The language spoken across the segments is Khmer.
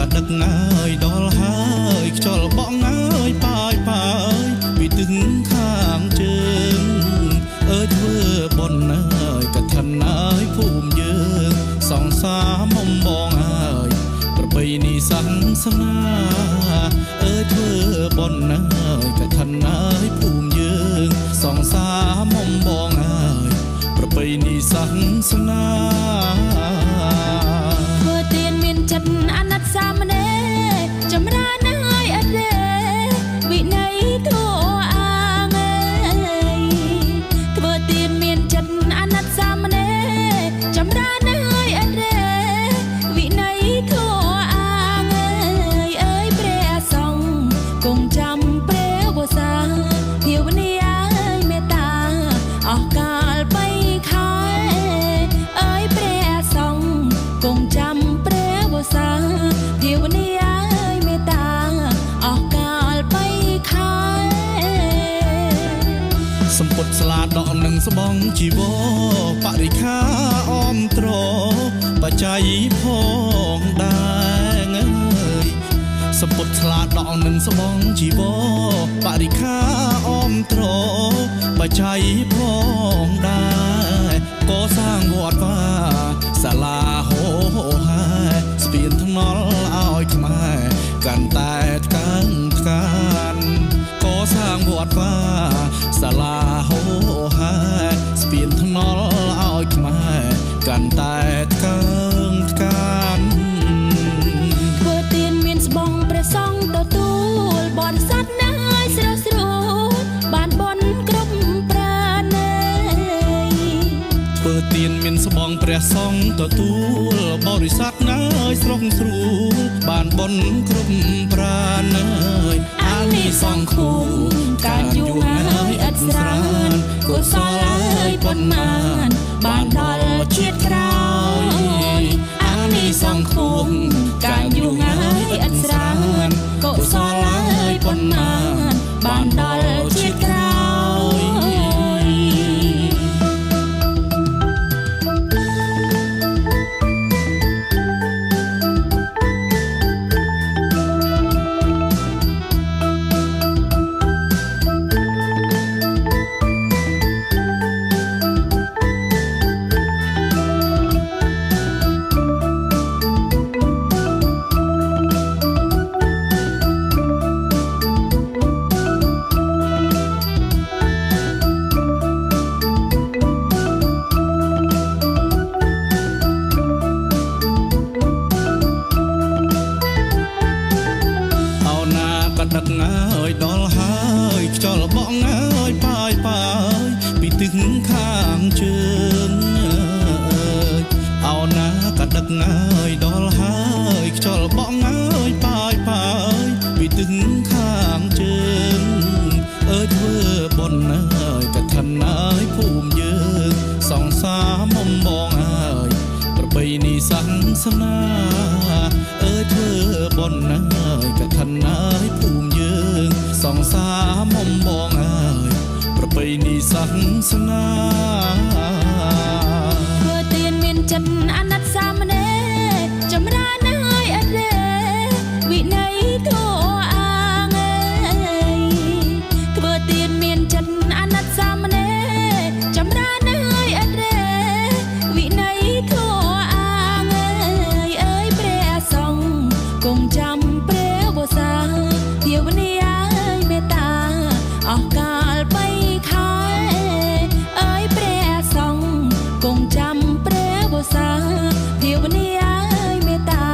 កាដឹកអើយដល់ហើយខ្យល់បក់អើយប៉ាយប៉ាយពីទឹកខាងជើងអើយធ្វើបុណ្យអើយកឋិនអើយភូមិយើងសងសាមុំបងអើយប្របីនេះសាសនាអើយធ្វើបុណ្យអើយកឋិនអើយភូមិយើងសងសាមុំបងអើយប្របីនេះសាសនាធ្វើទានមានចិត្តអាណិតសាមណេរចម្រើនហើយអត់ទេវិន័យធម៌អាងធ្វើទានមានចិត្តអាណិតសាមណេរចម្រើនហើយអត់ទេវិន័យធម៌អាងអើយព្រះសង្ឃគង់ចាំព្រះវស្សាភាវនាឲ្យមេត្តាអស់កាលបីខែអើយព្រះសង្ឃគង់ចាំព្រះវស្សាភាវនាឲ្យមេត្តាអស់កាលបីខែសម្ពុតស្លាដកនឹងស្បងជីវរបរិខាអមត្របច្ច័យផងដែរអើយសម្ពុតស្លាដកនឹងស្បងជីវរបរិខាអមត្របច្ច័យផងដែរកសាងវត្តវាសាលាហោហាស្ពានថ្នល់ឲ្យខ្មែរកាន់តែកានកសាងវត្តវាសាលាហោហាស្ពានថ្នល់ឲ្យខ្មែរកាន់តែកានធ្វើទានមានស្បងព្រះសង្ឃទទួលបរិស័ទណាស់ស្រស់ស្រួលបានបនគ្រប់ប្រាណេធ្វើទានមានស្បងព្រះសង្ឃទទួលបរិស័ទណាស់ស្រស់ស្រួលបានបនគ្រប់ប្រាណេអានិសង្ឃគូការយូរហើយឥតស្រានកុសលហើយប៉ុន្មានបានដល់ជាតិក្រោយអានិសង្ឃគូការយូរហើយឥតស្រានកុសលហើយប៉ុន្មានបានដល់ជាតិក្រោយដឹកអើយដល់ហើយខ្យល់បក់អើយប៉ាយប៉ាយពីទឹកខាងជើងអោណាក៏ដឹកអើយដល់ហើយខ្យល់បក់អើយប៉ាយប៉ាយពីទឹកខាងជើងអើយធ្វើបុណ្យអើយកឋិនអើយភូមិយើងសងសាមុំបងអើយប្របីនេះសាសនាអើយធ្វើបុណ្យអើយកឋិនអើយភូមិយើងសងសាមុំបងអើយប្របីនេះសាសនាធ្វើទានមានចិត្តអាណិតសាមណេរចម្រើនហើយអត់ទេវិន័យធម៌អាងធ្វើទានមានចិត្តអាណិតសាមណេរចម្រើនហើយអត់ទេវិន័យធម៌អាងអើយព្រះសង្ឃគង់ចាំព្រះវស្សាភាវនាឲ្យមេត្តាអស់កាលបីខែអើយព្រះសង្ឃគង់ចាំព្រះវស្សាភាវនាឲ្យមេត្តា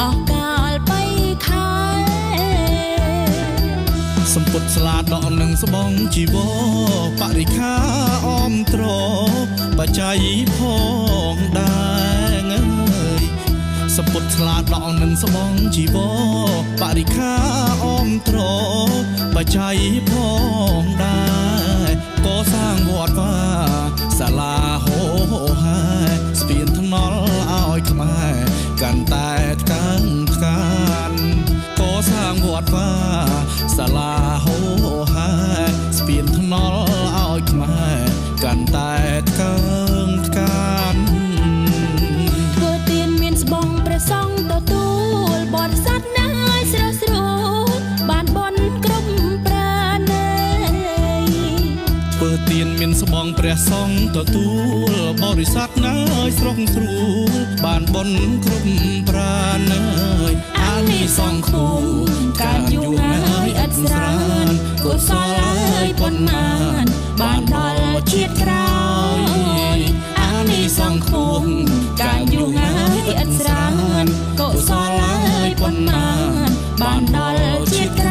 អស់កាលបីខែសម្ពុតស្លាដកនឹងស្បងជីវរបរិខាអមត្របច្ច័យផងដែរអើយសម្ពុតស្លាដកនឹងស្បងជីវរបរិខាអមត្របច្ច័យផងដែរកសាងវត្តវាសាលាហោហាស្ពានថ្នល់ឲ្យខ្មែរកាន់តែកានកសាងវត្តវាសាលាហោហាស្ពានថ្នល់ឲ្យខ្មែរកាន់តែកានធ្វើទានមានស្បងព្រះសង្ឃទទួលបរិ ព្រះសង្ឃទទួលបរិស័ទណាយស្រុកស្រួលបានបុណ្យគ្រប់ប្រាណអើយអានិសង្ឃឃុំការយូរហើយឥតស្រានកុសលហើយប៉ុន្មានបានដល់ជាតិក្រោយអានិសង្ឃឃុំការយូរហើយឥតស្រានកុសលហើយប៉ុន្មានបានដល់ជាតិក្រោយ